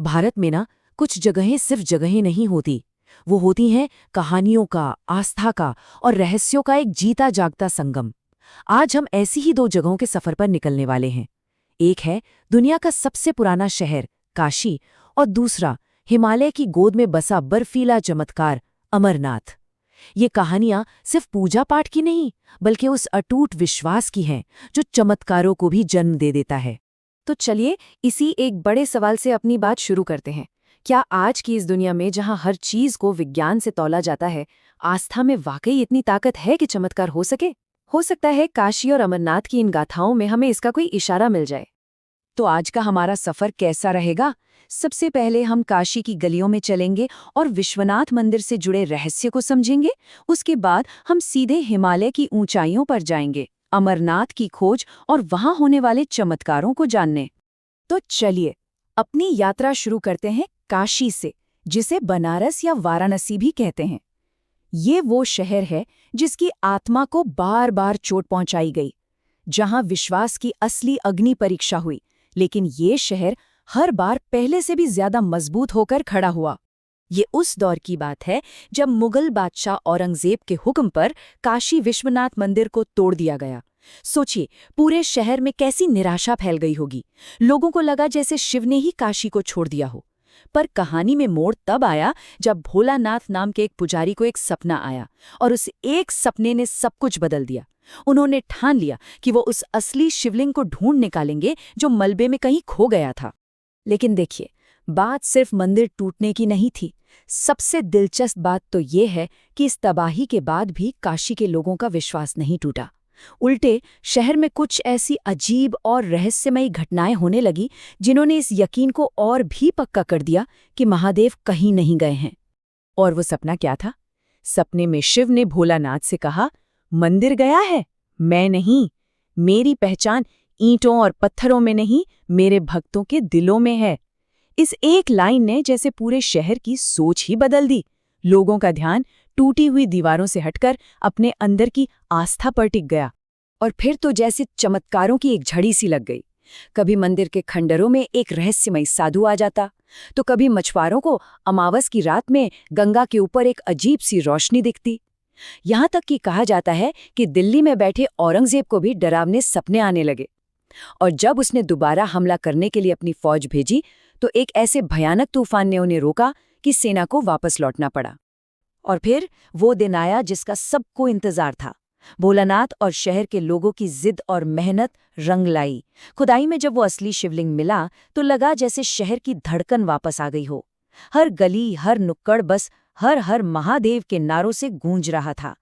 भारत में ना कुछ जगहें सिर्फ जगहें नहीं होती, वो होती हैं कहानियों का, आस्था का और रहस्यों का एक जीता जागता संगम। आज हम ऐसी ही दो जगहों के सफर पर निकलने वाले हैं। एक है दुनिया का सबसे पुराना शहर काशी और दूसरा हिमालय की गोद में बसा बर्फीला चमत्कार अमरनाथ। ये कहानियां सिर्फ पूजा पाठ की नहीं, बल्कि उस अटूट विश्वास की हैं जो चमत्कारों को भी जन्म दे देता है। तो चलिए इसी एक बड़े सवाल से अपनी बात शुरू करते हैं। क्या आज की इस दुनिया में जहां हर चीज को विज्ञान से तौला जाता है, आस्था में वाकई इतनी ताकत है कि चमत्कार हो सके? हो सकता है काशी और अमरनाथ की इन गाथाओं में हमें इसका कोई इशारा मिल जाए। तो आज का हमारा सफर कैसा रहेगा? सबसे पहले हम काशी की गलियों में चलेंगे और विश्वनाथ मंदिर से जुड़े रहस्य को समझेंगे। उसके बाद हम सीधे हिमालय की ऊंचाइयों पर जाएंगे, अमरनाथ की खोज और वहां होने वाले चमत्कारों को जानने। तो चलिए अपनी यात्रा शुरू करते हैं काशी से, जिसे बनारस या वाराणसी भी कहते हैं। ये वो शहर है जिसकी आत्मा को बार बार चोट पहुंचाई गई, जहां विश्वास की असली अग्नि परीक्षा हुई, लेकिन ये शहर हर बार पहले से भी ज्यादा मजबूत होकर खड़ा हुआ। ये उस दौर की बात है जब मुगल बादशाह औरंगजेब के हुक्म पर काशी विश्वनाथ मंदिर को तोड़ दिया गया। सोचिए, पूरे शहर में कैसी निराशा फैल गई होगी। लोगों को लगा जैसे शिव ने ही काशी को छोड़ दिया हो। पर कहानी में मोड़ तब आया जब भोलानाथ नाम के एक पुजारी को एक सपना आया, और उस एक सपने ने सब कुछ बदल दिया। उन्होंने ठान लिया कि वो उस असली शिवलिंग को ढूंढ निकालेंगे जो मलबे में कहीं खो गया था। लेकिन देखिए, बात सिर्फ मंदिर टूटने की नहीं थी। सबसे दिलचस्प बात तो ये है कि इस तबाही के बाद भी काशी के लोगों का विश्वास नहीं टूटा। उल्टे शहर में कुछ ऐसी अजीब और रहस्यमयी घटनाएं होने लगी जिन्होंने इस यकीन को और भी पक्का कर दिया कि महादेव कहीं नहीं गए हैं। और वो सपना क्या था? सपने में शिव ने भोलानाथ से कहा, मंदिर गया है, मैं नहीं। मेरी पहचान ईंटों और पत्थरों में नहीं, मेरे भक्तों के दिलों में है। इस एक लाइन ने जैसे पूरे शहर की सोच ही बदल दी। लोगों का ध्यान टूटी हुई दीवारों से हटकर अपने अंदर की आस्था पर टिक गया। और फिर तो जैसे चमत्कारों की एक झड़ी सी लग गई। कभी मंदिर के खंडरों में एक रहस्यमयी साधु आ जाता, तो कभी मछुआरों को अमावस की रात में गंगा के ऊपर एक अजीब सी रोशनी दिखती। यहाँ तक कि कहा जाता है कि दिल्ली में बैठे औरंगजेब को भी डरावने सपने आने लगे। और जब उसने दोबारा हमला करने के लिए अपनी फौज भेजी, तो एक ऐसे भयानक तूफान ने उन्हें रोका कि सेना को वापस लौटना पड़ा। और फिर वो दिन आया जिसका सबको इंतजार था। भोलानाथ और शहर के लोगों की जिद और मेहनत रंग लाई। खुदाई में जब वो असली शिवलिंग मिला, तो लगा जैसे शहर की धड़कन वापस आ गई हो। हर गली, हर नुक्कड़ बस हर हर महादेव के नारों से गूंज रहा था।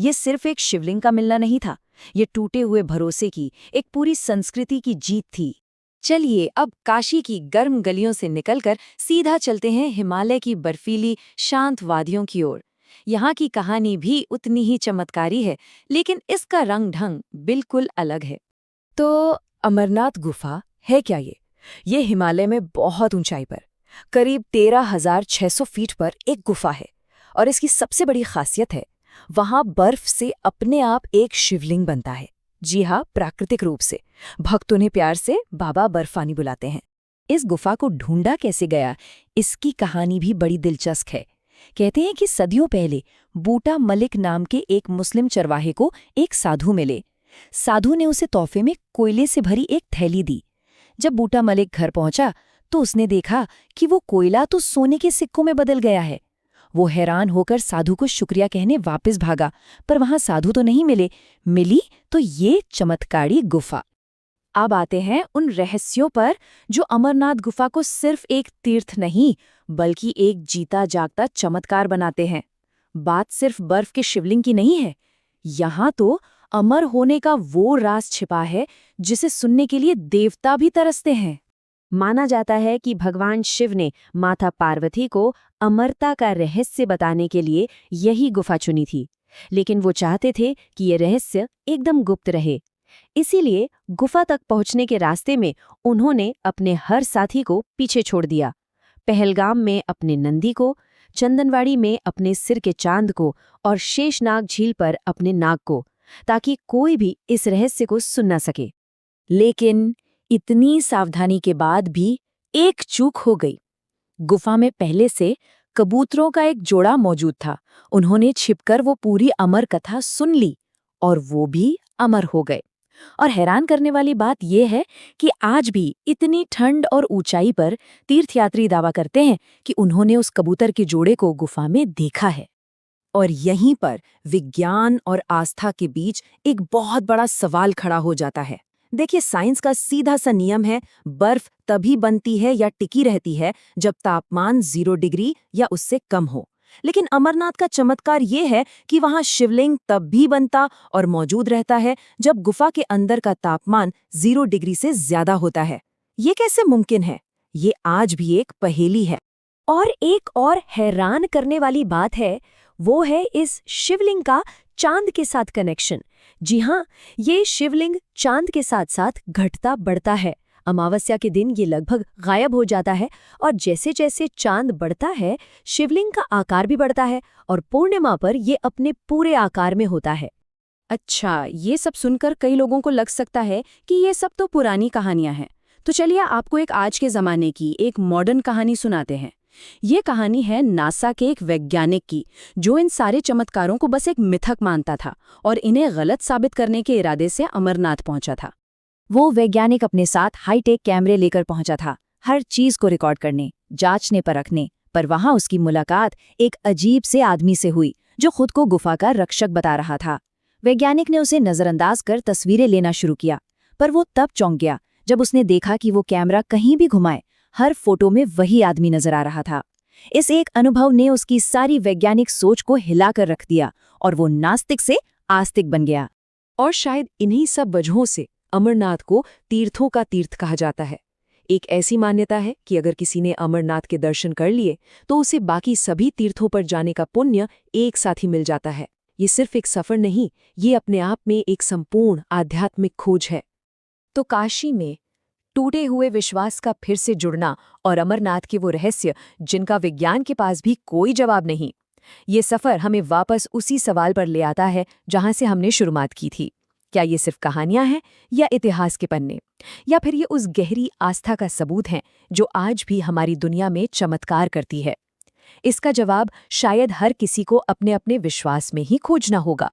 ये सिर्फ एक शिवलिंग का मिलना नहीं था, ये टूटे हुए भरोसे की एक पूरी संस्कृति की जीत थी। चलिए अब काशी की गर्म गलियों से निकलकर सीधा चलते हैं हिमालय की बर्फीली शांत वादियों की ओर। यहाँ की कहानी भी उतनी ही चमत्कारी है, लेकिन इसका रंग ढंग बिल्कुल अलग है। तो अमरनाथ गुफा है क्या ये? ये हिमालय में बहुत ऊंचाई पर, करीब 13,600 फीट पर एक गुफा है। और इसकी सबसे बड़ी खासियत है, वहां बर्फ से अपने आप एक शिवलिंग बनता है। जी हाँ, प्राकृतिक रूप से। भक्त उन्हें प्यार से बाबा बर्फानी बुलाते हैं। इस गुफा को ढूंढा कैसे गया, इसकी कहानी भी बड़ी दिलचस्प है। कहते हैं कि सदियों पहले बूटा मलिक नाम के एक मुस्लिम चरवाहे को एक साधु मिले। साधु ने उसे तोहफे में कोयले से भरी एक थैली दी। जब बूटा मलिक घर पहुंचा, तो उसने देखा कि वो कोयला तो सोने के सिक्कों में बदल गया है। वो हैरान होकर साधु को शुक्रिया कहने वापस भागा, पर वहां साधु तो नहीं मिले। मिली तो ये चमत्कारी गुफा। अब आते हैं उन रहस्यों पर जो अमरनाथ गुफा को सिर्फ एक तीर्थ नहीं, बल्कि एक जीता जागता चमत्कार बनाते हैं। बात सिर्फ बर्फ के शिवलिंग की नहीं है, यहाँ तो अमर होने का वो राज छिपा है जिसे सुनने के लिए देवता भी तरसते हैं। माना जाता है कि भगवान शिव ने माता पार्वती को अमरता का रहस्य बताने के लिए यही गुफा चुनी थी, लेकिन वो चाहते थे कि ये रहस्य एकदम गुप्त रहे। इसीलिए गुफा तक पहुंचने के रास्ते में उन्होंने अपने हर साथी को पीछे छोड़ दिया। पहलगाम में अपने नंदी को, चंदनवाड़ी में अपने सिर के चांद को और शेषनाग झील पर अपने नाग को, ताकि कोई भी इस रहस्य को सुन न सके। लेकिन इतनी सावधानी के बाद भी एक चूक हो गई। गुफा में पहले से कबूतरों का एक जोड़ा मौजूद था। उन्होंने छिपकर वो पूरी अमर कथा सुन ली और वो भी अमर हो गए। और हैरान करने वाली बात यह है कि आज भी इतनी ठंड और ऊंचाई पर तीर्थयात्री दावा करते हैं कि उन्होंने उस कबूतर के जोड़े को गुफा में देखा है। और यहीं पर विज्ञान और आस्था के बीच एक बहुत बड़ा सवाल खड़ा हो जाता है। देखिए, साइंस का सीधा सा नियम है, बर्फ तभी बनती है या टिकी रहती है जब तापमान 0 डिग्री या उससे कम हो। लेकिन अमरनाथ का चमत्कार ये है कि वहां शिवलिंग तब भी बनता और मौजूद रहता है जब गुफा के अंदर का तापमान 0 डिग्री से ज्यादा होता है। ये कैसे मुमकिन है? ये आज भी एक पहेली है। और एक और हैरान करने वाली बात है, वो है इस शिवलिंग का चांद के साथ कनेक्शन। जी हाँ, ये शिवलिंग चांद के साथ साथ घटता बढ़ता है। अमावस्या के दिन ये लगभग गायब हो जाता है और जैसे जैसे चांद बढ़ता है, शिवलिंग का आकार भी बढ़ता है और पूर्णिमा पर ये अपने पूरे आकार में होता है। अच्छा, ये सब सुनकर कई लोगों को लग सकता है कि ये सब तो पुरानी कहानियां हैं। तो चलिए आपको एक आज के ज़माने की एक मॉडर्न कहानी सुनाते हैं। ये कहानी है नासा के एक वैज्ञानिक की, जो इन सारे चमत्कारों को बस एक मिथक मानता था और इन्हें गलत साबित करने के इरादे से अमरनाथ पहुंचा था। वो वैज्ञानिक अपने साथ हाईटेक कैमरे लेकर पहुंचा था, हर चीज को रिकॉर्ड करने, जांचने परखने। पर वहां उसकी मुलाकात एक अजीब से आदमी से हुई जो खुद को गुफा का रक्षक बता रहा था। वैज्ञानिक ने उसे नजरअंदाज कर तस्वीरें लेना शुरू किया, पर वो तब चौंक गया जब उसने देखा कि वो कैमरा कहीं भी घुमाए, हर फोटो में वही आदमी नजर आ रहा था। इस एक अनुभव ने उसकी सारी वैज्ञानिक सोच को हिलाकर रख दिया और वो नास्तिक से आस्तिक बन गया। और शायद इन्हीं सब वजहों से अमरनाथ को तीर्थों का तीर्थ कहा जाता है। एक ऐसी मान्यता है कि अगर किसी ने अमरनाथ के दर्शन कर लिए तो उसे बाकी सभी तीर्थों पर जाने का पुण्य एक साथ ही मिल जाता है। ये सिर्फ एक सफर नहीं, ये अपने आप में एक संपूर्ण आध्यात्मिक खोज है। तो काशी में टूटे हुए विश्वास का फिर से जुड़ना और अमरनाथ के वो रहस्य जिनका विज्ञान के पास भी कोई जवाब नहीं, ये सफर हमें वापस उसी सवाल पर ले आता है जहां से हमने शुरुआत की थी। क्या ये सिर्फ कहानियां हैं या इतिहास के पन्ने, या फिर ये उस गहरी आस्था का सबूत है जो आज भी हमारी दुनिया में चमत्कार करती है? इसका जवाब शायद हर किसी को अपने अपने विश्वास में ही खोजना होगा।